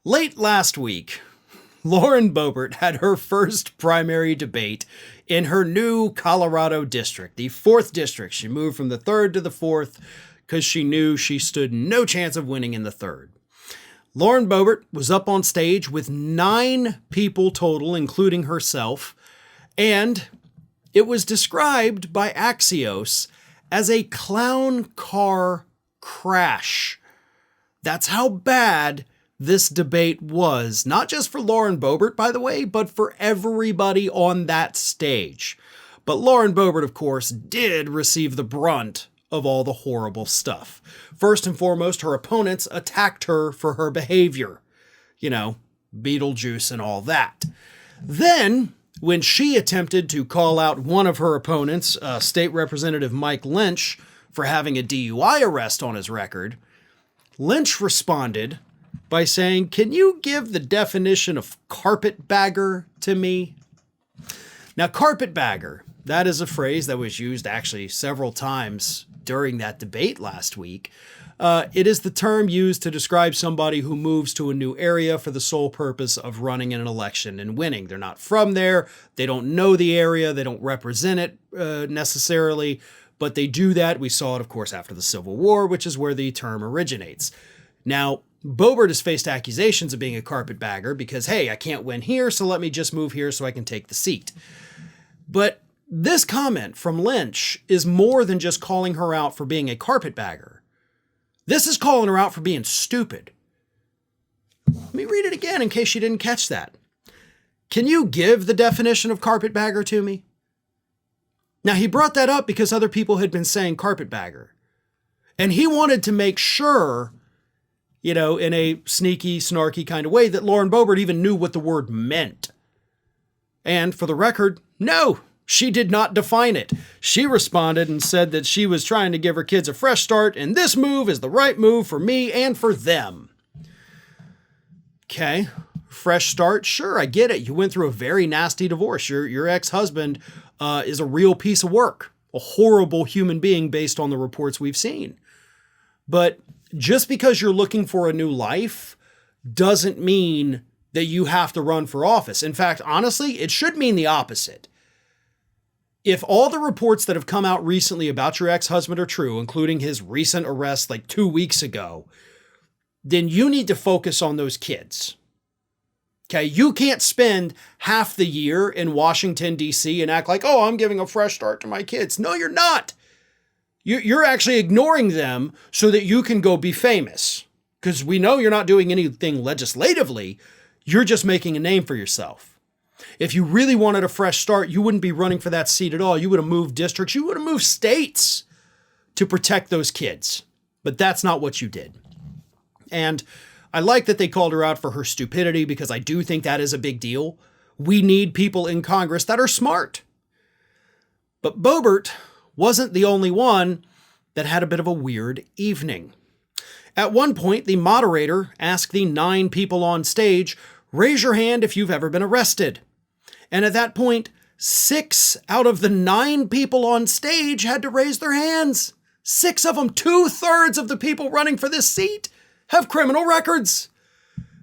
Late last week, Lauren Boebert had her first primary debate in her new Colorado district, the 4th district. She moved from the 3rd to the 4th because she knew she stood no chance of winning in the 3rd. Lauren Boebert was up on stage with 9 people total, including herself, and it was described by Axios as a clown car crash. That's how bad this debate was, not just for Lauren Boebert, by the way, but for everybody on that stage. But Lauren Boebert, of course, did receive the brunt of all the horrible stuff. First and foremost, her opponents attacked her for her behavior. You know, Beetlejuice and all that. Then, when she attempted to call out one of her opponents, State Representative Mike Lynch, for having a DUI arrest on his record, Lynch responded by saying, "Can you give the definition of carpetbagger to me?" Now, carpetbagger, that is a phrase that was used actually several times during that debate last week. It is the term used to describe somebody who moves to a new area for the sole purpose of running in an election and winning. They're not from there. They don't know the area. They don't represent it necessarily, but they do that. We saw it, of course, after the Civil War, which is where the term originates. Now, Boebert has faced accusations of being a carpetbagger because, hey, I can't win here, so let me just move here so I can take the seat. But this comment from Lynch is more than just calling her out for being a carpetbagger. This is calling her out for being stupid. Let me read it again in case you didn't catch that. Can you give the definition of carpetbagger to me? Now, he brought that up because other people had been saying carpetbagger. And he wanted to make sure, you know, in a sneaky, snarky kind of way, that Lauren Boebert even knew what the word meant. And for the record, no, she did not define it. She responded and said that she was trying to give her kids a fresh start, and this move is the right move for me and for them. Okay, fresh start, sure, I get it. You went through a very nasty divorce. Your ex-husband is a real piece of work, a horrible human being based on the reports we've seen. But just because you're looking for a new life doesn't mean that you have to run for office. In fact, honestly, it should mean the opposite. If all the reports that have come out recently about your ex-husband are true, including his recent arrest like 2 weeks ago, then you need to focus on those kids. Okay, you can't spend half the year in Washington, D.C. and act like, oh, I'm giving a fresh start to my kids. No, you're not. You're actually ignoring them so that you can go be famous. Because we know you're not doing anything legislatively. You're just making a name for yourself. If you really wanted a fresh start, you wouldn't be running for that seat at all. You would have moved districts. You would have moved states to protect those kids. But that's not what you did. And I like that they called her out for her stupidity because I do think that is a big deal. We need people in Congress that are smart. But Boebert wasn't the only one that had a bit of a weird evening. At one point, the moderator asked the 9 people on stage, "Raise your hand if you've ever been arrested." And at that point, 6 out of the 9 people on stage had to raise their hands. 6 of them, 2/3 of the people running for this seat, have criminal records.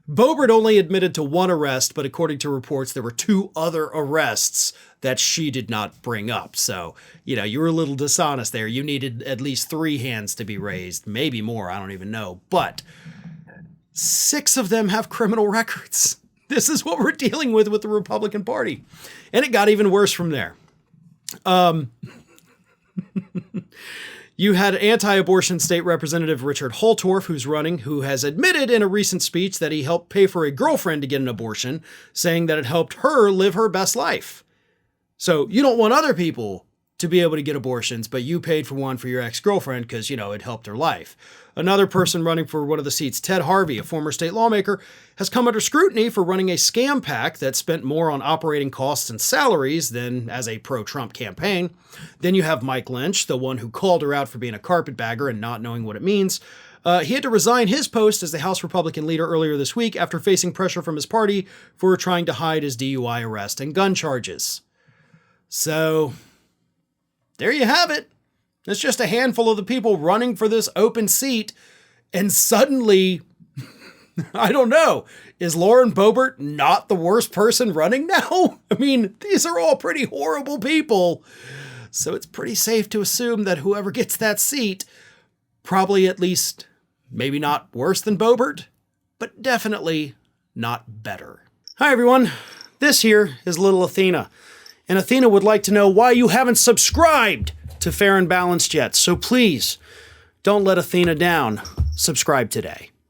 Boebert only admitted to 1 arrest, but according to reports, there were 2 other arrests that she did not bring up. So, you know, you were a little dishonest there. You needed at least 3 hands to be raised, maybe more, I don't even know. But 6 of them have criminal records. This is what we're dealing with the Republican Party. And it got even worse from there. You had anti-abortion state representative Richard Holtorf, who's running, who has admitted in a recent speech that he helped pay for a girlfriend to get an abortion, saying that it helped her live her best life. So you don't want other people to be able to get abortions, but you paid for one for your ex-girlfriend because, you know, it helped her life. Another person running for one of the seats, Ted Harvey, a former state lawmaker, has come under scrutiny for running a scam PAC that spent more on operating costs and salaries than as a pro-Trump campaign. Then you have Mike Lynch, the one who called her out for being a carpetbagger and not knowing what it means. He had to resign his post as the House Republican leader earlier this week after facing pressure from his party for trying to hide his DUI arrest and gun charges. So there you have it. It's just a handful of the people running for this open seat, and suddenly I don't know. Is Lauren Boebert not the worst person running now? I mean, these are all pretty horrible people. So it's pretty safe to assume that whoever gets that seat, probably at least, maybe not worse than Boebert, but definitely not better. Hi everyone, this here is little Athena. And Athena would like to know why you haven't subscribed to Fair and Balanced yet. So please, don't let Athena down. Subscribe today.